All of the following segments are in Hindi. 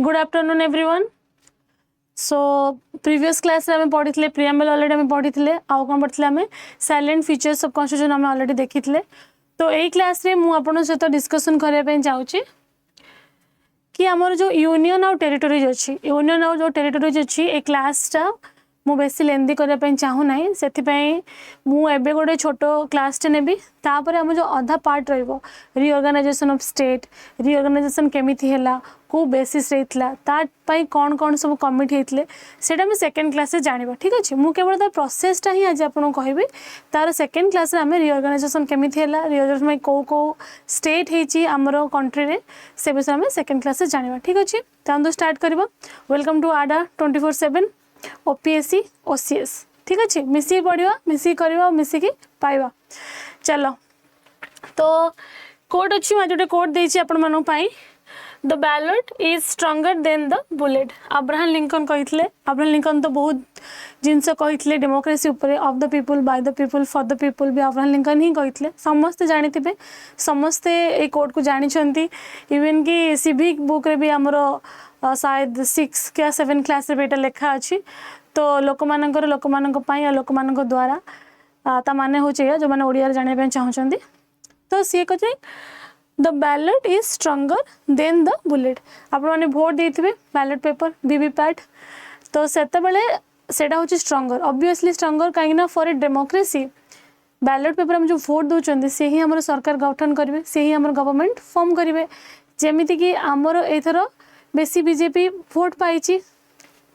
Good afternoon everyone. So previous class रे हमें पढ़ी थे प्रिएम्बल ऑलरेडी हमें पढ़ी थे आउ कौन पढ़ी आम साइलेंट फीचर्स ऑफ कॉन्स्टिट्यूशन हमें ऑलरेडी देखी थे। तो यही क्लास रे मुझे आपन सहित डिस्कशन करने चाहूँगी कि आमर जो यूनियन आउ टेरिटोरीज अच्छी यूनियन आउ जो टेरिटोरीज अच्छी ए क्लासटा मु बेसी लेंदी करने चाहूना से मुझे गोटे छोट क्लासटे नेबी तापर आम जो अधा पार्ट रिओर्गानाइजेशन ऑफ स्टेट रिओर्गानाइजेशन केमिति हैला को बेसिस तापाई कौन कौन सब कमिटी होते सेटा मैं सेकेंड क्लास जाना ठीक अच्छे मुझे केवल तार प्रोसेसटा ही आज आपको कहबी तार सेकेंड क्लास आम रिओर्गानाइजेशन केमिति हैला रिओर्गानाइजेशन कौ कौ स्टेट होती आमर कंट्री रे से विषय आम सेकेंड क्लास जाना ठीक अच्छे। तो स्टार्ट करवा welcome to Ada 24/7 OPSC OCS ठीक अच्छे मिसिक पढ़ा मिसिक करवा मिसिकी पाइबा। चलो तो कोड अच्छी मैं जो कोड देती आपण the ballot is stronger than the bullet Abraham Lincoln कहते अब्राहम लिंकन तो बहुत जिनस कहते डेमोक्रेसी उपरे of the people by the people for the people भी अब्राहम लिंकन ही कहते समस्ते जानी समस्ते ये कोड को जानते इवन कि सिविक बुक रे भी आमर शायद 6 क्या 7 क्लास रे बेटा लेखा अच्छी। तो लोक लोक द्वारा ता माने हो जो मैंने ओडिया जाना चाहते तो सी कहते the ballot is stronger than the bullet आप मैंने भोट देते बैलेट पेपर वीवीपैट तो सेटा हूँ स्ट्रंगर ऑब्वियसली स्ट्रंगर कहीं for a democracy ballot paper हम जो भोट दौरान से ही आम सरकार गठन करेंगे से ही आम गवर्नमेंट फॉर्म करेंगे जमीती कि आमर एथर बेसी बीजेपी भोट पाई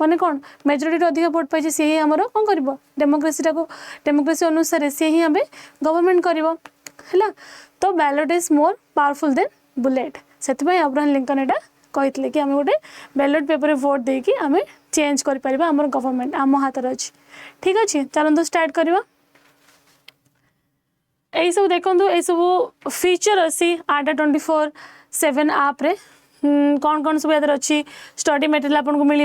माने कौन मेजोरिटी अधिक भोट पाई सी ही आमर कौन कर डेमोक्रेसीटा को डेमोक्रेसी अनुसार सी ही आम गवर्नमेंट कर तो ballot is more powerful than bullet से अब्राहम लिंकन एटा कहते कि आम गोटे बैलेट पेपर भोट देकी आम चेंज कर आमर गवर्नमेंट आम हाथ अच्छी ठीक अच्छे। चलते स्टार्ट करवा यही सब देखो ये सब फीचर अच्छी आडा 24/7 आप रे कौन कौन सब याद अच्छी स्टडी मटेरियल आपको मिल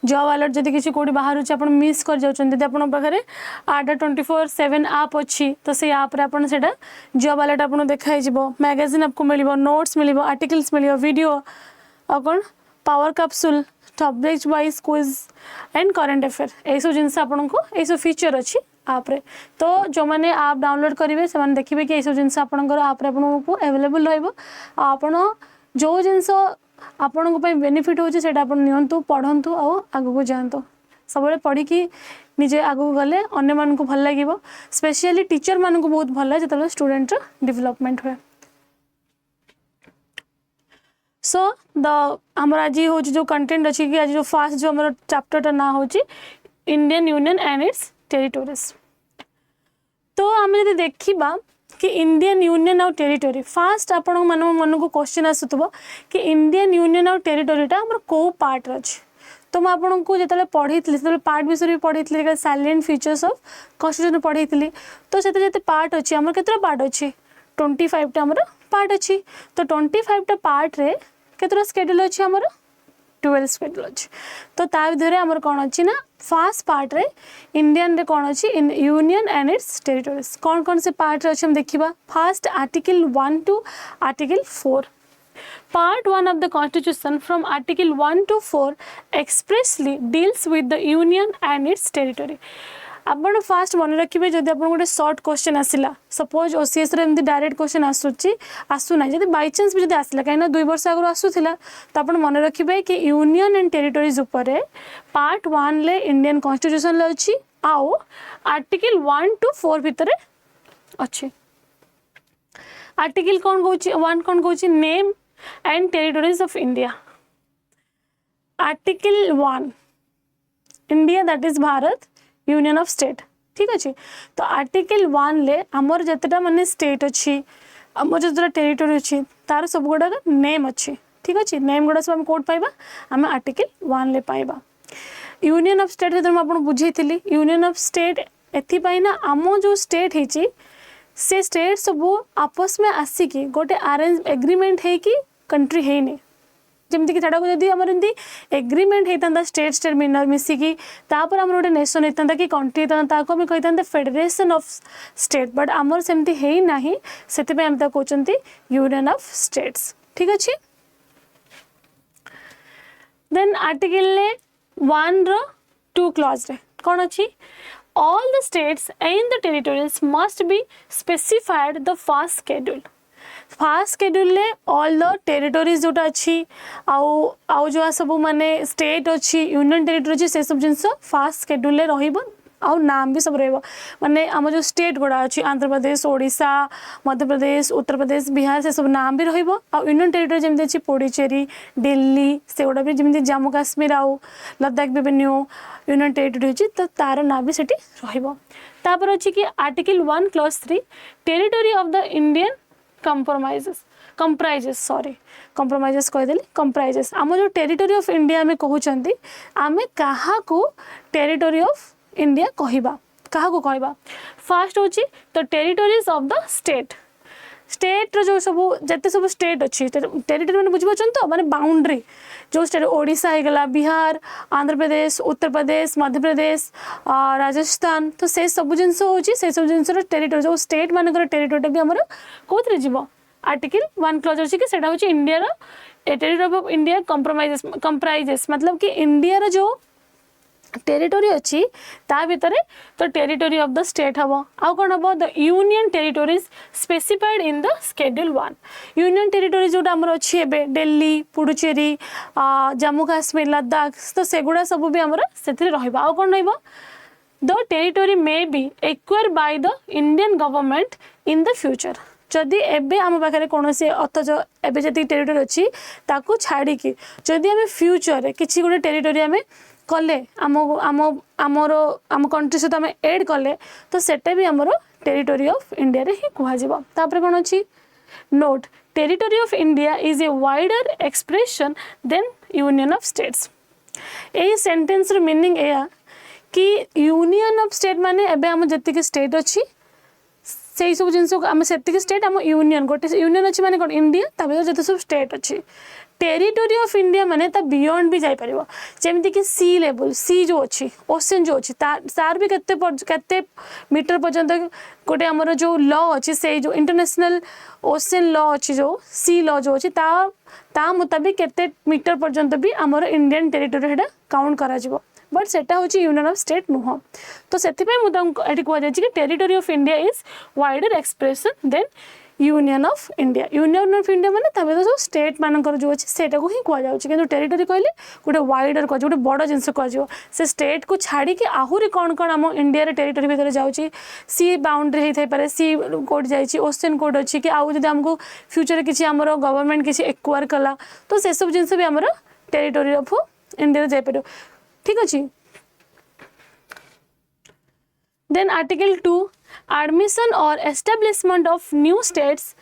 जॉब अलर्ट जब किसी कौटी बाहर आप मिस कर पाखे आडा 24/7 आप अच्छी तो से आप जॉब अलर्ट आपको देखाई मैगजीन आपको मिल नोट्स मिल आर्टिकल्स मिल वीडियो और कौन power capsule topic wise quiz and current affair यही सब जिन आपको यही सब फीचर अच्छी आप रे। तो जो मैंने आप डाउनलोड करेंगे से देखिए कि यही सब जिन आपंकर आप आपको अवेलेबल रहा जो जिनस आपण बेनिफिट होता आप नियंतु पढ़ंतु आगू जातु सब पढ़ी निजे आगू गले अन्य मान को भल लगे स्पेशली टीचर मान को बहुत भल लगे जो स्टूडेंट डेवलपमेंट हुए। सो द आमर आज हूँ जो कंटेंट अच्छी कि आज जो फास्ट जो आम चैप्टर ना हूँ Indian union and it's territories. तो आम जो देखा कि इंडियन यूनियन आउ टेरिटोरी फास्ट आपण मन को क्वेश्चन आसुव कि इंडियन यूनियन आउ टेरिटोरीटा आम कौ पार्ट अच्छे। तो मुझे जो पढ़ी पार्ट विषय भी पढ़ी साइलेंट फीचर्स ऑफ कॉन्स्टिट्यूशन पढ़ी तो से पार्ट अच्छी आम के पार्ट अच्छी 25टा आम पार्ट अच्छी। तो 25टा पार्ट रे केतरा स्केड्यूल अच्छी आमर 12 स्केड्यूल अच्छी। तो ता विधरे आमर कौन अच्छी ना फास्ट पार्ट रे इंडियन रे कौन अच्छी in union and it's territories कौन कौन से पार्ट अच्छे हम देखा। Fast article 1 to article 4 part 1 of the constitution from article 1 to 4 expressly deals with the union and it's territory. आपण फास्ट मन रखिए जब आप गोटे सर्ट क्वेश्चन आसला सपोज ओसीएस रे एमती डायरेक्ट क्वेश्चन आसूना जब बाई चान्स भी आसला कहीं 2 वर्ष आगु आसूला तो आप मन रखिए कि यूनियन एंड टेरिटोरीज उपरे पार्ट 1 ले इंडियन कॉन्स्टिट्यूशन अच्छी आउ आर्टिकल 1 to 4 भितर अच्छी। आर्टिकल कौन कौन 1 कौन कौन name and territories of India. Article 1 India that is Bharat union of state ठीक अच्छे। तो आर्टिकल 1 ले आमर जितेटा माने स्टेट अच्छी आम जो टेरिटोरी अच्छी तार सब गुड़ाक नेम अच्छी ठीक अच्छे। नेम गुड़ा सब आम कौट पाइबा आम आर्टिकल 1 ले पाइबा। यूनियन ऑफ स्टेट जो मुझे बुझेली यूनियन ऑफ स्टेट एथपाई ना आम जो स्टेट होती से स्टेट सब आपस में आसिकी गोटे अरेंज एग्रीमेंट है कि कंट्री है नहीं जमीक जब आम एग्रीमेंट होता स्टेट स्टेट मिसिकी तापर आम गोटे नेशन होता कि कंट्री होता आम कही फेडरेशन ऑफ स्टेट बट आमर सेमती है ना से कहते यूनियन ऑफ स्टेट्स ठीक अच्छे। देन आर्टिकल 1 रो 2 क्लॉज रे कौन अच्छी all the states and the territories must be specified the fast schedule ले all the territories जोटा अच्छी आउ जो सब माने state अच्छी यूनियन टेरिटोरी अच्छी से सब जिनस फास्ट शेड्यूल ले रहिबो आउ नाम भी सब रहिबो माने आम जो स्टेट गुड़ा अच्छी आंध्र प्रदेश ओडिशा मध्य प्रदेश उत्तर प्रदेश बिहार से सब नाम भी रहिबो आउ यूनियन टेरिटोरी जेमति अच्छी पुडुचेरी दिल्ली से गुड़ा भी जेमति जम्मू काश्मीर आउ लद्दाख भी न्यू यूनियन टेरिटोरी अच्छी तो तार ना भी सेठी रहिबो तापर अच्छी कि article 1 clause 3 territory of the Indian compromises कहीदेली कंप्राइजेस आम जो टेरिटोरी ऑफ इंडिया में कहते आम क्या टेरिटोरी ऑफ इंडिया कहवा क्या फास्ट हूँ तो territories of the state state रो जो सब जिते सब स्टेट अच्छी टेरिटोरी मैंने बुझीपार तो माने बाउंड्री जो स्टेट ओडिशा होगला बिहार आंध्र प्रदेश उत्तर प्रदेश मध्य प्रदेश राजस्थान तो से सब जिन हूँ से सब जिन टेरिटोरी जो स्टेट मानक टेरिटोरी भी आमर कौन जीव आर्टिकल 1 क्लॉज अच्छी कि सेटा हूँ India territory of India comprises मतलब कि इंडिया जो टेरिटोरी अच्छी ता भितर तो टेरिटोरी ऑफ द स्टेट हम आउ कौन हम the union territories specified in the schedule 1 union territory जोटा आमर अच्छी एबे दिल्ली पुडुचेरी जम्मू काश्मीर लद्दाख तो सेगुड़ा सब भी आमर से रहिबा आउ कौन रहिबा the territory may be acquire by the Indian government in the future जदि एबे आम पाखे कौन से अथच एबे जी टेरिटोरी अच्छी ताकू छाड़ी जदि आम फ्यूचर किसी गोटे टेरिटोरी आम कले आम आम आमर आम कंट्री सहित आम एड कले तो सेटा भी आमर टेरिटोरी ऑफ इंडिया रे ही कहजिबो तापर कौन अच्छी note territory of India is a wider expression than union of states यही सेंटेंस रो मीनिंग एया कि यूनियन ऑफ स्टेट माने एबे आम जति स्टेट अच्छी से सब जिन आम से स्टेट आम यूनियन गोटे यूनियन अच्छी माने कौन इंडिया तापर जते सब स्टेट अच्छी टेरिटोरी ऑफ इंडिया माने ता बियॉन्ड भी जाई परिबो जेमति कि सी लेवल सी जो अच्छी ओशन जो अच्छी तार भी केते मीटर पर्यंत गोटे आमर जो लॉ अच्छी से जो इंटरनेशनल ओशन लॉ अच्छी जो सी लॉ जो अच्छी ता मुताबिक केते मीटर पर्यंत भी आमर इंडियन टेरिटोरी हेडा काउंट करा जिवो बट सेटा हूँ यूनियन ऑफ स्टेट नुह तो से मुझे कहुई कि territory of India is wider expression than union of India माने तबे तो स्टेट मानकर जो अच्छे सेटा को ही कहुई कि टेरिटोरी कहले गोटे वाइडर कह गोटे बड़ जिनस कह से स्टेट को छाड़ी कि आहुरी कौन कौन आम इंडिया टेरिटोरी भितर जाऊँगी सी बाउंड्री होता पारे सी कोड जाइए ओशन कोड अच्छी कि आउ जब आमको फ्यूचर किसी आमर गवर्नमेंट किसी एक्वायर कला तो से सब जिन भी आमर टेरिटोरी ऑफ इंडिया जापर ठीक अच्छे देन आर्टिकल 2 एडमिशन और एस्टाब्लिशमेंट ऑफ न्यू स्टेट्स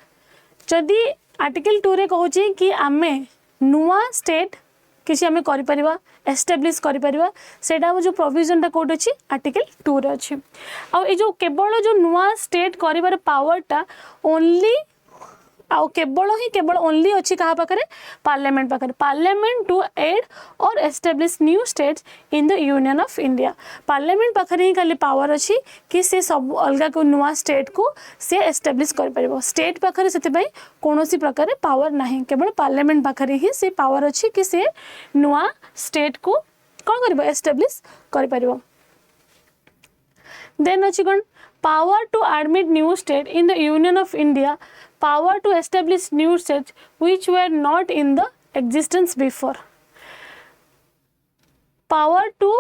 जदि आर्टिकल 2 रे कहूँ कि आमे नुआ स्टेट किसी आमे करि परिबा एस्टाब्लिश करि परिबा सेटा जो प्रोविजन टा कोड अछि आर्टिकल 2 रे अछि आ ए जो केवल जो नुआ स्टेट करिबार पावर टा ओनली आउ केवल ओनली अच्छी क्या पाखे पार्लियामेंट पाखे पार्लियामेंट टू एड और establish new states in the union of India parliament पाखे ही खाली पावर अच्छी कि से सब अलग को नुआ स्टेट को से एस्टाब्लिश कर पारिबो स्टेट पाखे से कौन प्रकार पावर नहीं केवल पार्लियामेंट पाखे ही से पावर अच्छी कि से नुआ स्टेट को कौन कर एस्टाब्लिश कर पारिबो देन अच्छी कौन power to admit new state in the Union of India, power to establish new states which were not in the existence before. Power to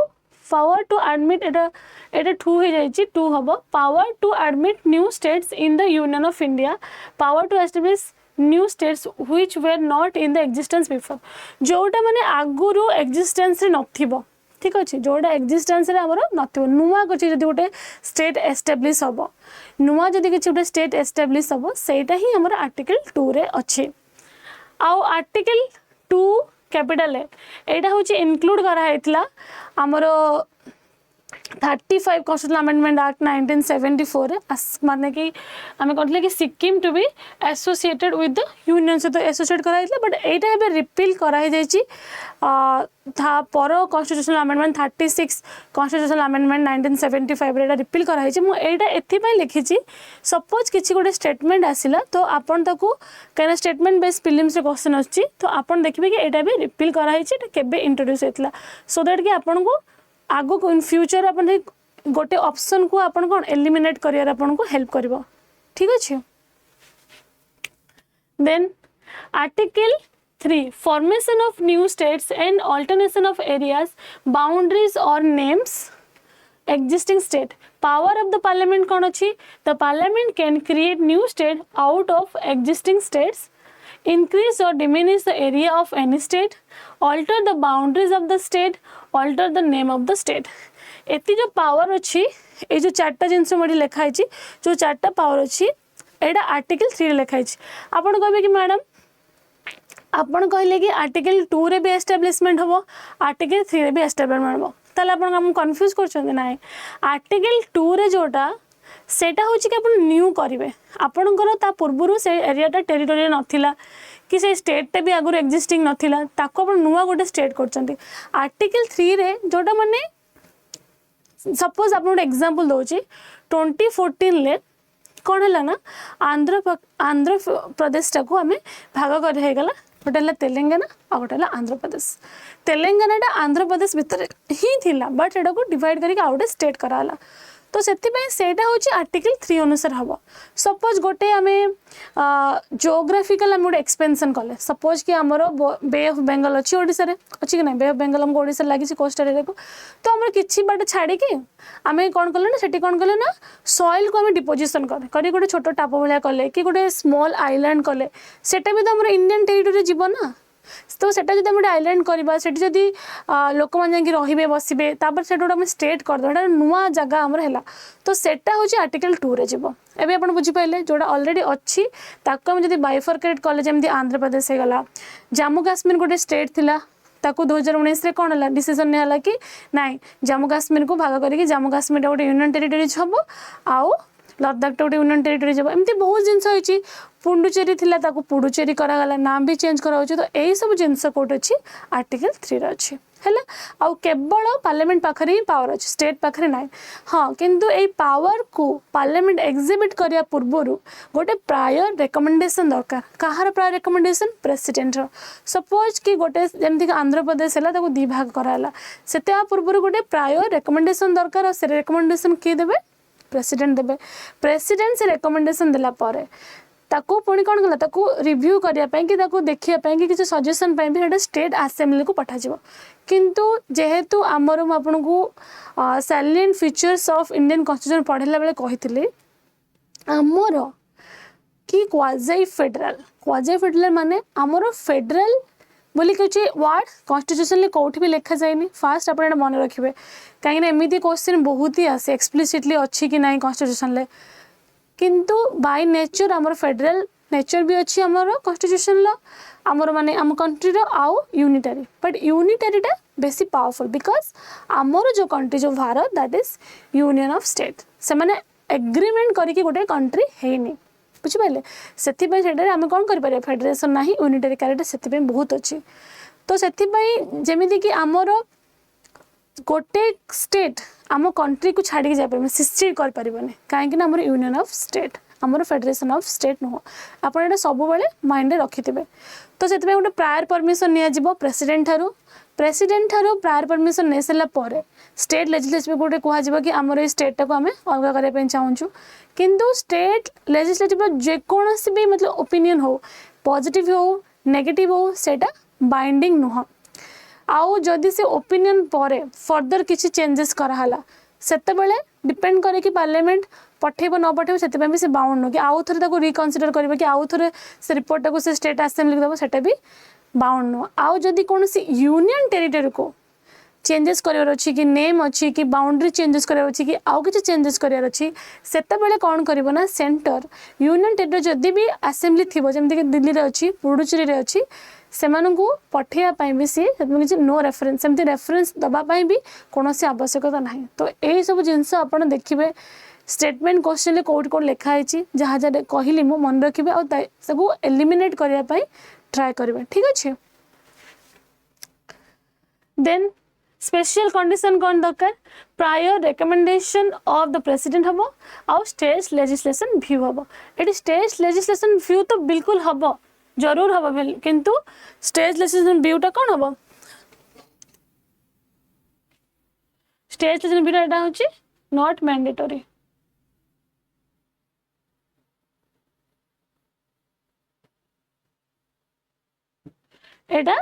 admit এটা 2 হয়ে যাইছি 2 হবো power to admit new states in the Union of India, power to establish new states which were not in the existence before. जोटा माने आगुरु existence रे नथिबो ठीक अच्छे जोटा एक्जिस्टेंस आमर नथिबो नुआ किसी जब गोटे स्टेट एस्टाब्लिश हम नुआ जदि किसी गोटे स्टेट एस्टाब्लिश हम सेटा ही आमर आर्टिकल 2 रे अच्छे आउ आर्टिकल 2 कैपिटल ए यहाँ हूँ इनक्लूड कराइला आमर 35 कॉन्स्टिट्यूशनल अमेंडमेंट एक्ट 1974 माने कि आम कहते कि Sikkim to be associated with the union सहित एसोसिएट कराई बट एटा एबे रिपील कराई जाइछि था पर कॉन्स्टिट्यूशनल अमेंडमेंट 36 कॉन्स्टिट्यूशनल अमेंडमेंट 1975 रे रिपील कराई छि मु एटा एथि पय लिखि छि सपोज किछि गोटे स्टेटमेंट आसिला तो आपन ताकू कने स्टेटमेंट बेस्ड फिल्म्स रे क्वेश्चन आछि तो आपन देखिबे कि एटा भी रिपील कराई छि एटा केबे इंट्रोड्यूस हेतला सो दैट कि आपन को आगो को इन फ्यूचर अपन गोटे ऑप्शन को अपन कोन एलिमिनेट करियर अपन को हेल्प करबो ठीक अछि then article 3 formation of new states and alternation of areas boundaries और names existing state power of the parliament kon achi the parliament can create new state out of existing states increase or diminish the area of any state alter the boundaries of the state alter the name of the state एति जो पावर अच्छी ए जो चारटा जिनस मोडी लिखा है जो चारटा पावर अच्छी एटा आर्टिकल 3 रे लिखा है आपण कहबे कि मैडम आपण कहले कि आर्टिकल 2 रे भी एस्टैब्लिशमेंट होबो आर्टिकल 3 रे भी एस्टैब्लिशमेंट होबो ताले आपण हम कंफ्यूज करछन ना आर्टिकल 2 रे जोटा सेटा होची कि आपण न्यू करिवे आपणकर ता पूर्वरु से एरियाटा टेरिटोरी नथिला कि से स्टेट भी आगुर एक्जिस्टिंग नथिला ताको आपण नुवा गोटे स्टेट करछंती आर्टिकल 3 रे जोटा माने सपोज आपण एग्जांपल दोची 2014 ले कौन है ना आंध्र प्रदेश टाक आम भाग कर गोटे तेलंगाना आ गोटे आंध्र प्रदेश तेलंगाना आंध्र प्रदेश भितर ही थिला बट एटा को डिवाइड करके आ गोटे स्टेट कराला तो सेटा हूँ आर्टिकल 3 अनुसार हम सपोज गोटे आम जियोग्राफिकल आम गोटे एक्सपेंशन कले सपोज कि आमर बे ऑफ बेंगल अच्छी ओडिशा रे अच्छी कि ना बे ऑफ बेंगल हमको ओडिशा लगी कोस्टल एरिया को तो आम कि बाट छाड़ी आम कौन कले ना सेठी कौन कले ना सॉइल को आम डिपोजिशन करें गोटे छोट टाप भाया कले कि गोटे स्मॉल आइलैंड कले सेटा भी तो आम इंडियन टेरिटोरी जीव ना तो सेटा जब गोटे आइलैंड करवा सेठी जदि लोक मैंने जाकि रे बसबे तापर सेटा गोटे स्टेट करदे नुआ जगह आमर है तो सेटा हूँ आर्टिकल 2 रे जीव एबे आपण बुझिपाइले जोड़ा ऑलरेडी अच्छी ताको हम जदि बाइफरकेट कले जमती आंध्र प्रदेश गला जम्मू काश्मीर गोटे स्टेट थिला ताको 2019 रे कौन है डिसीजन निहला कि नाई जम्मू काश्मीर को भाग करके जम्मू काश्मीर गोटे यूनियन टेरिटोरी हम आउ लद्दाख गोटे यूनियन टेरिटोरी जब एमती बहुत जिनस होइछि पुंडुचेरी थिला ताको पुडुचेरी करागला नाम भी चेंज करा तो यही सब जिनस कोट अच्छी आर्टिकल 3 रे अच्छी है आउ केवल पार्लियामेंट पाखरे ही पावर अच्छी स्टेट पाखरे ना हाँ किंतु ए पावर को पार्लियामेंट एग्जिबिट करिया पूर्वरु गोटे प्रायर रिकमेंडेशन दरकार कहार प्रायर रिकमेंडेशन प्रेसिडेंट सपोज कि गोटे जमती आंध्र प्रदेश है ताको 2 भाग कराला सेते पूर्वरु गोटे प्रायर रिकमेंडेशन दरकार और से रिकमेंडेशन किए देबे प्रेसिडेंट देबे प्रेसिडेंट से रिकमेंडेशन देला पारे ताको पुणी कौन कला ताको रिव्यू करिया पई कि ताको देखिया पई कि किसी सजेशन पई भी स्टेट असेंबली को पठा जिवो किंतु जेहेतु आमर मु आपन को salient features of Indian constitution पढ़ला बेले कहितले आमर कि क्वाजी फेडरल माने आमर फेडरल बोली कि वार्ड कॉन्स्टिट्यूशन कौटी भी लिखा जाए फास्ट आप मन रखिए कहीं एमती क्वेश्चन बहुत ही आसे एक्सप्लिसिटली अच्छी कि ना कॉन्स्टिट्यूशन किंतु बाय नेचर आमर फेडरल नेचर भी अच्छी आमर कॉन्स्टिट्यूशन आमर माने आम कंट्री रो आउ यूनिटरी बट यूनिटरीटा बेसी पावरफुल बिकॉज आमर जो कंट्री जो Bharat that is union of state से माने एग्रीमेंट करके गोटे कंट्री हैनी बुझिपारे से आम कौन कर फेडरेशन ना यूनिटरी क्यारेक्टर से बहुत अच्छी तो से जमीदी कि आमर गोटे स्टेट आम कंट्री को छाड़ी जापर सिस्टेट कर कहीं आमर यूनियन ऑफ स्टेट आमर फेडरेशन ऑफ स्टेट नुह आप सब माइंड रखिथे तो से गोटे प्रायर परमिशन नि प्रेसिडेंट ठारू प्रायर परमिशन नहीं सारा स्टेट लेजिस्लेटिव गोटे कह कि आमर स्टेट को आम अलग करने चाहूँ किंतु स्टेट लेजिस्लेटिव जेकोसी भी मतलब ओपिनियन हो पॉजिटिव हो नेगेटिव हो सेटा बाइंडिंग नुह आउ जदि से ओपिनियन पर फर्दर किसी चेंजेस कराला सेते बेले डिपेंड करे कि पार्लियामेंट पठेब न पठेब से भी से बाउंड नुह कि आउ थे रिकनसीडर करेंगे कि आउ थे से रिपोर्ट को से स्टेट असेंबली देव सेटा भी बाउंड नुह आउ जदि कौन यूनियन टेरिटरी को चेंजेस करार अच्छी कि नेम अच्छी कि बाउंड्री चेंजेस करार अच्छी कि आउ किसी चेंजेस करार अच्छी सेते बेले कौन करिवो सेंटर यूनियन टेरिटरी जदि भी असेंबली थी जमीक दिल्ली रे अच्छी पुडुचेरी रे अच्छी सेमानंकु पठेया पई भी सी किसी नो रेफरेंस सेमती रेफरेंस दबा पई भी कोनोसी आवश्यकता नाही। तो एई सब जिंस आपण देखिबे स्टेटमेंट क्वेश्चन ले कोड कोड लिखा है जहाँ जहाँ कहली मो मन रखिए और सब एलिमिनेट करने ट्राए करेंगे। ठीक अच्छे देन स्पेशल कंडीशन कौन दरकार prior recommendation of the president हम आउ स्टेट लेजिस्लेशन व्यू हम ये स्टेट लेजिस्लेशन व्यू तो बिल्कुल हम जरूर हम किंतु स्टेट लेजिस्लेशन व्यू टा कौन हम स्टेट लेजिस्लेशन व्यू टा होची नॉट मैंडेटरी। एटा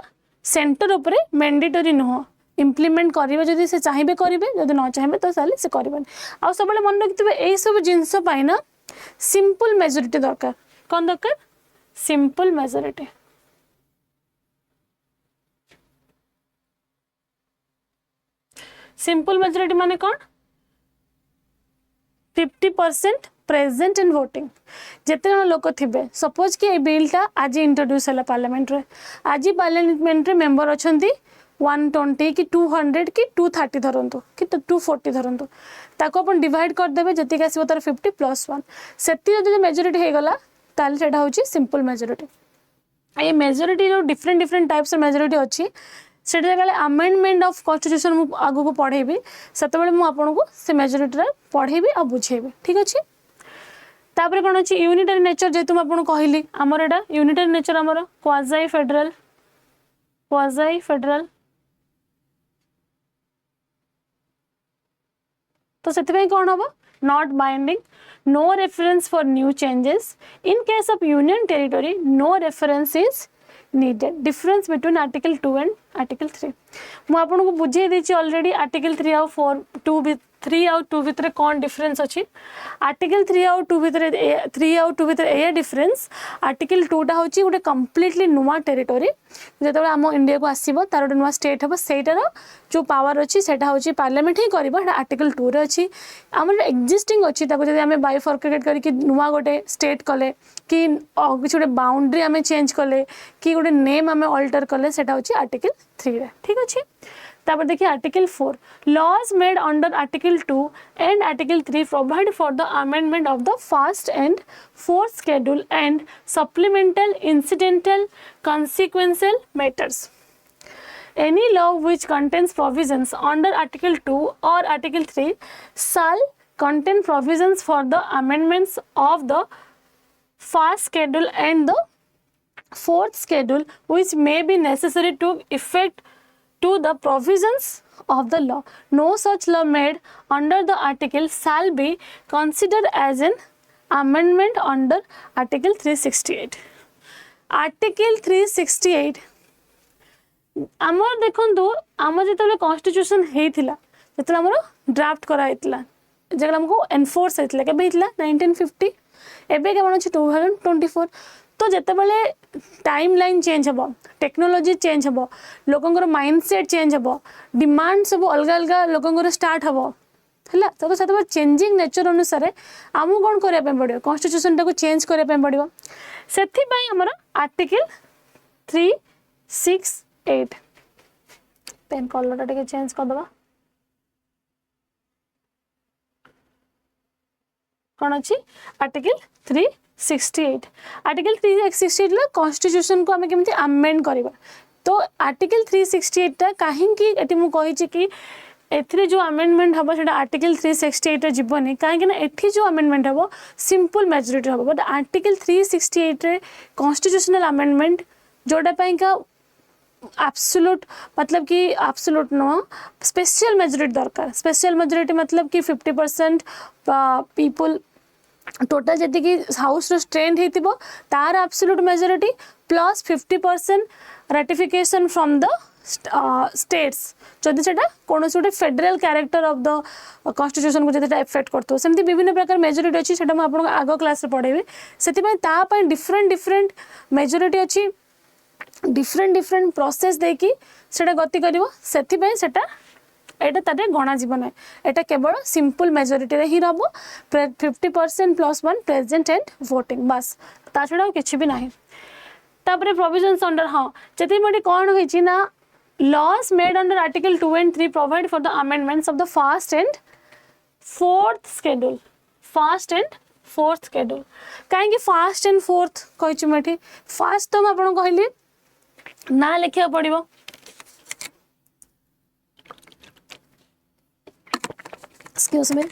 सेंटर उपरे मैंडेटरी नुह इम्प्लीमेंट करिवे जदि से चाहिए करेंगे जदि न चाहिए तो साले से करें आ सब मन रखिए यही सब जिनस ना सिंपल मेजोरिटी दरकार कौन दरकार सिंपल मेजोरिटी। सिंपल मेजोरिटी माने कौन 50% प्रेजेंट इन वोटिंग जिते जन लोक थे सपोज कि ये बिलटा आज इंट्रोड्यूस है पार्लियामेंट रे आज पार्लियामेंट रे मेंबर अच्छा 120 कि 200 कि 230 धरतु कि 240 धरतु ताको अपन डिवाइड करदेवे जी आसो तार 50+1 से मेजोरिटी हो गला ताले सेटा होची सिंपल मेजोरिटी। ये मेजोरिटी जो different different types of majority अच्छी से अमेंडमेंट ऑफ कॉन्स्टिट्यूशन आगु को पढ़ेबी से आपको से मेजोरिटी पढ़ेबी और बुझेबी। ठीक अच्छे तापर कौन अच्छी यूनिटरी नेचर जेहेतु मुझे कहली आमर एटा यूनिटरी नेचर आमर क्वाजाई फेडरल तो से कौन हम not binding no reference for new changes in case of union territory no reference is needed. Difference between article 2 and article 3 मुझे आपको बुझे देती ऑलरेडी आर्टिकल 3 आउ 4 2 3 आउ 2 भितर कौन डिफरेंस अच्छी आर्टिकल 3 आउ 2 भितर 3 आउ 2 भितर ए डिफरेंस आर्टिकल 2 टा होची गोटे कंप्लीटली नुआ टेरिटोरी जो आम इंडिया को आसो तार गोटे नुआ स्टेट हम सहीटार जो पावर अच्छी से पार्लियामेंट ही कर आर्टिकल 2 रे अच्छी आम एक्जिस्टिंग अच्छी जब आम बाइफर्केट करके नुआ गोटे स्टेट कले कि किसी गोटे बाउंड्री आम चेंज कले कि गोटे नेम आम अल्टर कले से आर्टिकल 3 रे। ठीक अच्छे तापर देखिए article 4 laws made under article 2 and article 3 provide for the amendment of the first and fourth schedule and supplemental incidental consequential matters. Any law which contains provisions under Article 2 or Article 3 shall contain provisions for the amendments of the first schedule and the fourth schedule which may be necessary to effect to the provisions of the law. No such law made under the article shall be considered as an amendment under Article 368. Article 368 आमर देखो आम जो कॉन्स्टिट्यूशन होता जो आम ड्राफ्ट कराई जगह आमको एनफोर्स होता के 1950 एवं कौन अच्छे 2024 तो जितेबाला टाइम लाइन चेंज हम टेक्नोलोजी चेंज हम लोकंर माइंडसेट चेंज हम डिमांड सब अलग अलग लोकंर स्टार्ट हम है तो से चेंजिंग नेचर अनुसार आमको कौन करने पड़ो कॉन्स्टिट्यूशन टाक चेंज करने पड़ो से आमर आर्टिकल 368 पेन कलर टे चेंज करदे कौन अच्छी आर्टिकल 368 आर्टिकल 368 कॉन्स्टिट्यूशन को आम केमती अमेंड करवा तो आर्टिकल 368 टा कहीं मुझे कि एथिरे जो अमेंडमेंट हम से आर्टिकल 368 रे जीवनी कहीं एठी जो अमेंडमेंट हम सिंपल मेजोरिटी हम बट आर्टिकल 368 रे कॉन्स्टिट्यूशनल अमेंडमेंट जोटा का एब्सोल्यूट मतलब कि एब्सोल्यूट नुह स्पेशल मेजोरिटी दरकार स्पेशल मेजोरिटी मतलब कि 50% पीपल टोटाल जी हाउस स्ट्रेंथ हो तार absolute majority plus 50% ratification from the states जदि से कौन गोटे federal character of the constitution को जब इफेक्ट करते सेमती विभिन्न प्रकार मेजोरिटी अच्छी से आपको आग क्लास पढ़ेबी से डिफरेंट डिफरेंट मेजोरिटी अच्छी डिफरेंट डिफरेंट प्रोसेस देकी सेटा गति करिवो सेथिबे सेटा एटा तारे गणा जीवन है एटा केवल सिंपल मेजोरिटी रे ही रहबो 50% +1 प्रेजेंट एंड वोटिंग बस ता छडा किछि भी नाही। तापर प्रोविजन्स अंडर हाँ जति मोटी कौन होइछि ना laws made under article 2 and 3 provide for the amendments of the first and fourth schedule कहीं फास्ट एंड फोर्थ कही मुझे फास्ट तो मुझे कहली ना लिखा पड़ो एक्सक्यूज मी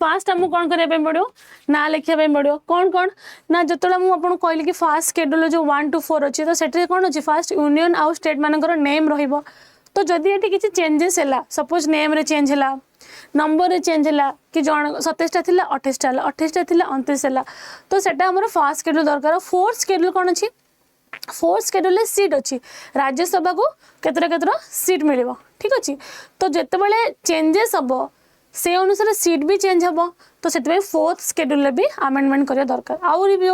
फास्ट आमको कौन करने पड़ो ना लिखा पड़ो कौन कौन ना जो मुझे कहली कि फास्ट शेड्यूल जो 1 to 4 अच्छी तो से कौन अच्छी फास्ट यूनियन आउ स्टेट मानकर नेम रहिबो तो जदि ये किसी चेंजेस है सपोज नेम रे चेंज है नंबर रे चेंज है कि जन 27टा थिला 28टा 28टा थिला 29 है तो सेटा हमर फास्ट शेड्यूल दरकार फोर्थ शेड्यूल कौन अच्छी फोर्थ शेड्यूल सीट अच्छी राज्यसभा को केतरा सीट मिल ठीक अच्छे तो जिते बड़े चेंजेस हम से अनुसार सीट भी चेंज हम तो से फोर्थ शेड्यूल भी आमेंडमेंट करने दरकार आउरी भी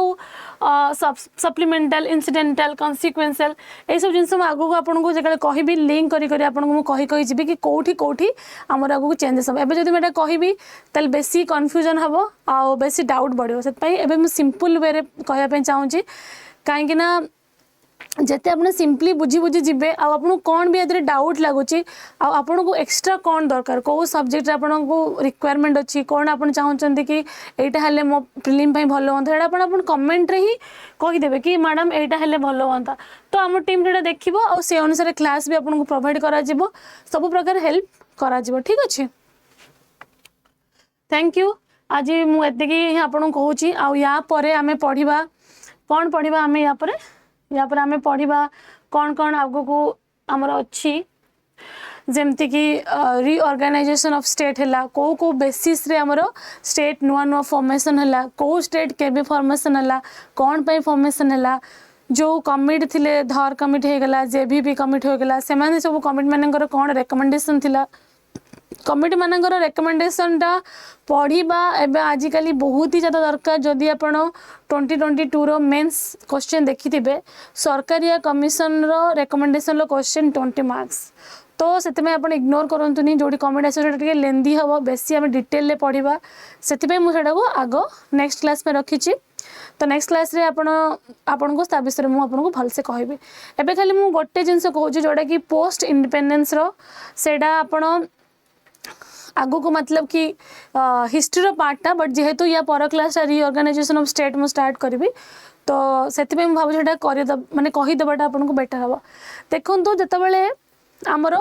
सप्लीमेंटाल इंसिडेंटाल कन्सिक्वेंशियल ये सब जिन आगू आपको जो कहि लिंक करी जी कि कौटी कौटी आमर आगू चेंजेस हम एवं जब कहि तेल बेसी कन्फ्यूजन हम आ बेसी डाउट बढ़ो से सिंपल वे कहवाई चाहूँगी कहीं जिते आप सिंपली बुझी बुझी जीवे आपको कौन भी ये डाउट लगुच आपन को एक्सट्रा कौन दरकार कौ सब्जेक्ट आपन को रिक्वायरमेंट अच्छी कौन आप चाहते कि यहाँ हेल्ले मो प्रिलिम भल हाँ यहाँ कमेंट रे ही कहीदेवे कि मैडम यहाँ हेल्ले भल हाँ तो आम टीम जो देखो आ से अनुसार क्लास भी आपको प्रोवाइड कर सब प्रकार हेल्प कर ठीक अच्छे थैंक यू आज मुझे आपको कहूँ या आम पढ़ा कौन पढ़ा आम या पर आम पढ़ा कौन कौन आगो को आमर अच्छी जमती कि रिऑर्गेनाइजेशन ऑफ स्टेट है कौ बेसिस रे आमर स्टेट नुआ नुआ फॉर्मेशन है कौ स्टेट केबे फॉर्मेशन है कौन पे फॉर्मेशन है जो कमिटी थिले धर कमिटी हो गला जेबीपी कमिटी हो गला से माने सब कमिटी मानकर कौन रेकमेंडेशन थिला कमिटी मानकर रेकमेंडेशनटा पढ़ा एवं आजिकल बहुत ही ज़्यादा दरकार जदि आप 2022 रो मेंस क्वेश्चन देखिथिबे सरकारिया कमिशन रो रेकमेंडेशन रो क्वेश्चन 20 मार्क्स तो से इग्नोर करतुनि जो कमेंट आसे लेंदी हम बेसी आम डिटेल ले पढ़ा से मुझे आग नेक्स्ट क्लास में रखी तो नेक्स्ट क्लास रे आपन को विषय में आपको भलसे कहबी एबे खाली मु गोटे जिनस कहूँ जोटा कि पोस्ट इंडिपेंडेंस रो सेडा आपन आगु को मतलब कि हिस्ट्री रो पार्टा बट जेहेतु या पर क्लास रिऑर्गेनाइजेशन ऑफ स्टेट मु स्टार्ट करी तो से भाव कर माने कहीदेवाटा आपको बेटर हम देखो जिते आमर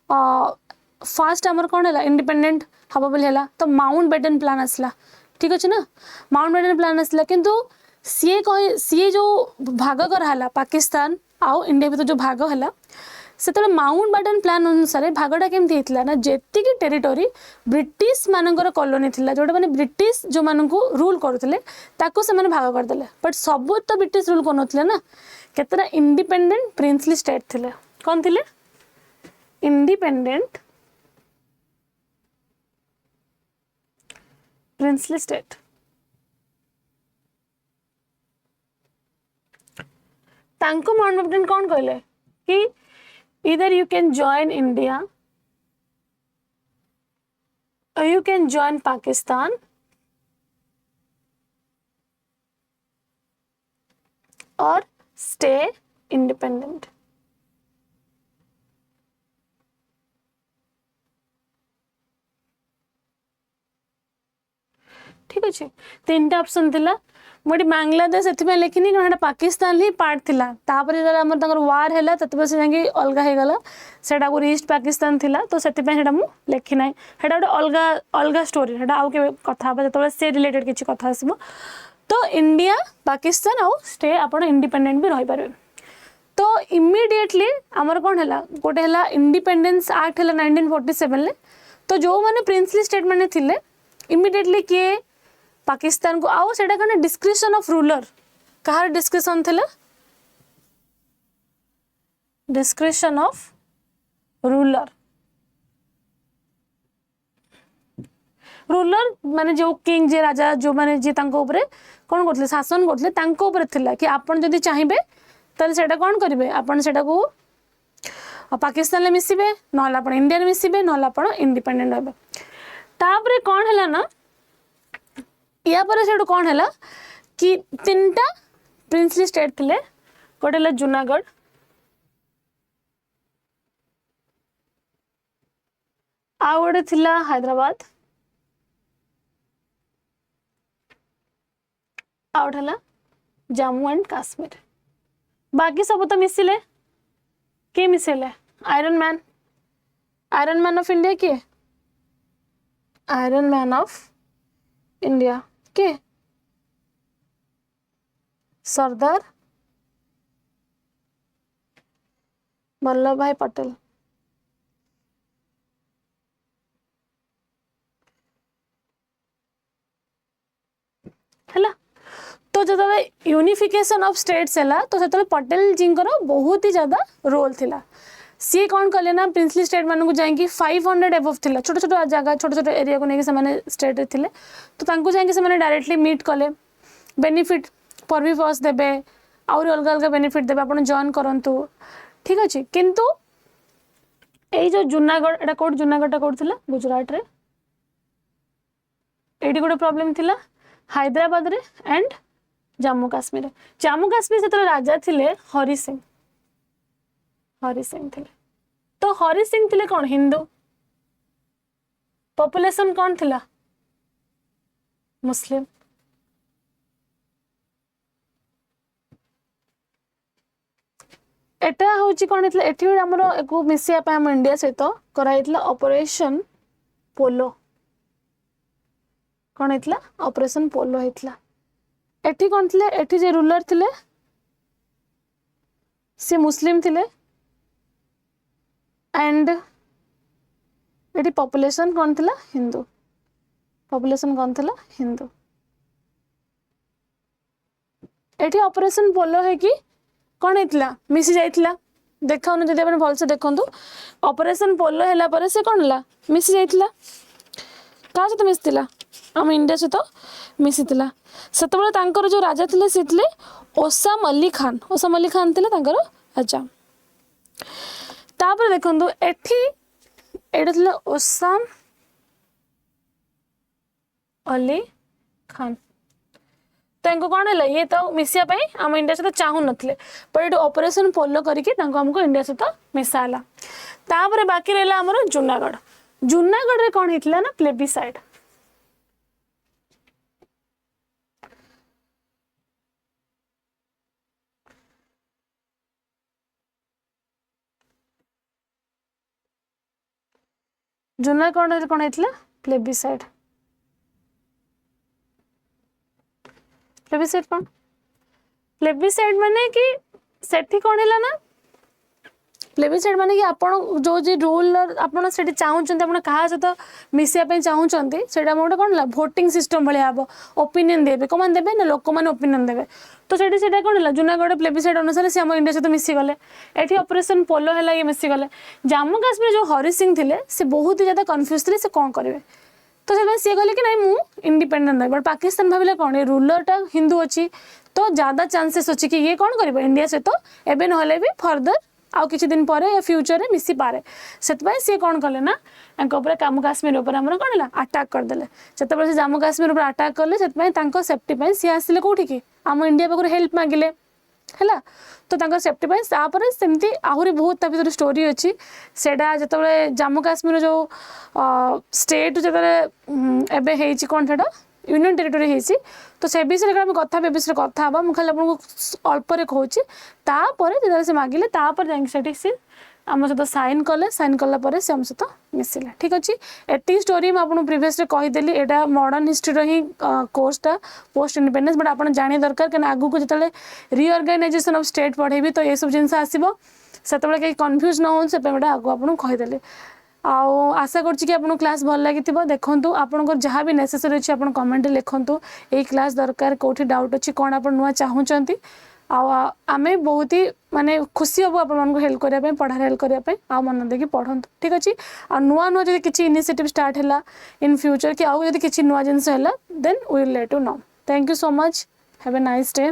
फास्ट आमर कौन है इंडिपेंडेंट हम बोली तो माउंट बेटन प्लान आसला ठीक अच्छे ना माउंट बेटन प्लान आसला किंतु सी जो भाग कराला पाकिस्तान आउ इंडिया भर जो भाग है से माउंट बेटन प्लान अनुसार भागटा केमती होता ना जेति टेरिटोरी ब्रिटिश मानकर कॉलोनी थिला जोटा माने ब्रिटिश जो मानकु रूल करथिले ताको से माने भाग करदेले बट सब तो ब्रिटिश रूल करनथिले ना केतरा इंडिपेंडेंट प्रिंसली स्टेट थिले कौन थिले इंडिपेंडेंट प्रिंसली स्टेट तांको माउंट बेटन कौन कहले कि either you can join India or you can join Pakistan or stay independent ठीक अच्छे तीन टा ऑप्शन थिला मोटी बांग्लादेश एथि लिखिनी कारण पाकिस्तान ही पार्ट थिला तापर आमर वार है से अलग हो गला सेटा को ईस्ट पाकिस्तान थिला तो से मु लिखी ना सेटा गोटे अलग अलग स्टोरी सेटा आउ के कथा जो से रिलेटेड किसी कथा आसो तो इंडिया पाकिस्तान आउ स्टे आप इंडिपेंडेंट भी रही पारे तो इमिडिएटली आमर कौन है गोटे है इंडिपेंडेंस एक्ट है 1947 तो जो मैंने प्रिंसली स्टेट मैंने थिले इमिडिएटली किए पाकिस्तान को आओ सेटा कने description of ruler Kahar description थिला डिस्क्रिप्शन ऑफ रूलर रूलर माने जो किंग जे राजा जो माने जे तांको ऊपर कोन करथले शासन करथले तांको ऊपर थिला कि आपण जदी चाहिबे तले सेटा कोन करिवे आपण सेटा को पाकिस्तान ले मिसिबे नहला आपण इंडिया ले मिसिबे नहला आपण इंडिपेंडेंट होबे तापरे कोन हला ना या पर से कौन है कि तीन टा प्रिंसली स्टेट थिले गोटे हला जूनागढ़ आ गोटे थिला हैदराबाद आ गोटे हला जम्मू एंड काश्मीर बाकी सब तो मिसिले किए मिसेले आयरन मैन ऑफ इंडिया किए आयरन मैन ऑफ इंडिया के सरदार वल्लभ भाई पटेल है तो जो यूनिफिकेशन ऑफ स्टेट्स है तो से पटेल जी बहुत ही ज्यादा रोल थिला सी कौन कले ना प्रिंसली स्टेट मान को जाकि 500 एबव थिला छोट छोट जगह छोट छोट एरिया को लेकिन से स्टेट थिले तो तांको जाकि से डायरेक्टली मीट कले बेनिफिट परवी फर्स्ट देबे आउर अलग अलग बेनिफिट देबे आपण जॉइन करंतु ठीक अछि किंतु एई जो जूनागढ़ एटा कोड जूनागढ़ टा कोड थिला गुजरात रे एडी गोटे प्रॉब्लम थिला हैदराबाद रे एंड जम्मू काश्मीर से राजा थिले हरि सिंह थिले तो हरि सिंह थिले कौन हिंदू पॉपुलेशन कौन थिला मुस्लिम एटा होची कौन हितला एठी हमरो एको मिसिया पे हम इंडिया सहित कराइतला ऑपरेशन पोलो कौन हितला ऑपरेशन पोलो हितला एठी कौन थिले एठी जे रूलर थिले से मुस्लिम थिले एंड एठी पॉपुलेशन कौन थिला हिंदू एठी ऑपरेशन पोलो है कि कौन हितला मिसी जाइतला देखाउनु जदि आपण भलसे देखंतु ऑपरेशन पोलो हैला परे से कौन हला मिसी जाइतला का सहित मिसितला आम इंडिया सहित मिसितला सेतबेले तांकर जो राजा थिले से थिले ओसाम अली खान थिले तांकर राजा तापर देखंतु एठी एटा थिले ओसाम अली खान तांको कौन है ये तो मिसिया पाई आम इंडिया सहित चाहू नथिले पर एटो ऑपरेशन पोलो करके तांको हमको इंडिया सहित मिसाला तापर बाकी रहला हमर जूनागढ़ रे कौन हितला ना प्लेबिसाइड जूनागढ़ कौन है प्लेबिसाइड कौन प्लेबिसाइड माने कि सेठी कौन है ना प्लेबिसाइड माने कि आपण जो जे रूल आपण सेठी चाहउचंते आपण कहा सहित मिसिया पे चाहउचंते सेटा मोटे कौन ला वोटिंग सिस्टम भले आबो ओपिनियन देबे कमान देबे ना लोक माने ओपिनियन देबे तो सेठी सेटा कौन ला जूनागढ़ प्लेबिसाइड अनुसार से हम इंडिया सहित मिसी गले एठी ऑपरेशन पोलो हैला ये मिसी गले जम्मू काश्मीर जो हरि सिंह थिले से बहुत ही ज्यादा कंफ्यूज थिले से कौन करिवे तो से कहले कि नहीं मु इंडिपेंडेंट है बट पाकिस्तान भाविले कौन ये रूलरटा हिंदू अच्छी तो ज्यादा चांसेस अच्छी कि ये कौन करिवे इंडिया सहित एबे नहले भी फर्दर आउ किछि दिन परे या फ्यूचर रे मिसी पारे सेतबाई से कौन कले ना एंक ऊपर जम्मू काश्मीर ऊपर हमर कौन ला अटैक कर देले जतबे से जम्मू काश्मीर ऊपर अटैक करले सेतबाई तांको सेफ्टी पई से आसिले कोठी की हम इंडिया पाखर हेल्प मागिले हैला तो तांको सेफ्टी पई तापर सेमती आहुरी बहुत ता भीतर स्टोरी अछि सेडा जतबे जम्मू काश्मीर जो स्टेट जतबे एबे हेछि कोन सेडा यूनियन टेरिटोरी हेछि तो से विषय में कथा विषय कथा हबा मु खाली आपन अल्प रे कहूची तापर जतबे से मागिले तापर जाई सेठी से आम सहित साइन कला पर से आम सहित मिसिले ठीक अच्छे एति स्टोरी मैं आपको प्रीवियस कहीदेली एटा मॉडर्न हिस्ट्री ही कोर्सटा पोस्ट इंडिपेंडेंस बट आप जानी दरकार कहीं आगू को जो रिअर्गानाइजेशन ऑफ स्टेट पढ़ेबी तो ये सब जिन आसो से कहीं कन्फ्यूज न हो आगू आपको कहीदेली आशा कर क्लास भल लगी देखूँ आपंकर जहाँ भी नेसेसरी अच्छे आप कमेंट लिखतु ये क्लास दरकार कौटी डाउट अच्छी कौन आप नुआ चाहूँगी आमे बहुत ही माने खुशी हबो आपण मन को हेल्प करिया पे पढ़ार हेल्प करिया पे आ मन देखि पढ़ंतु ठीक अछि आ नुआ नुआ जदि किछि इनिशिएटिव स्टार्ट हैला इन फ्यूचर कि आउ जदि किछि नुआ जिंस हैला then we will let you know thank you so much have a nice day.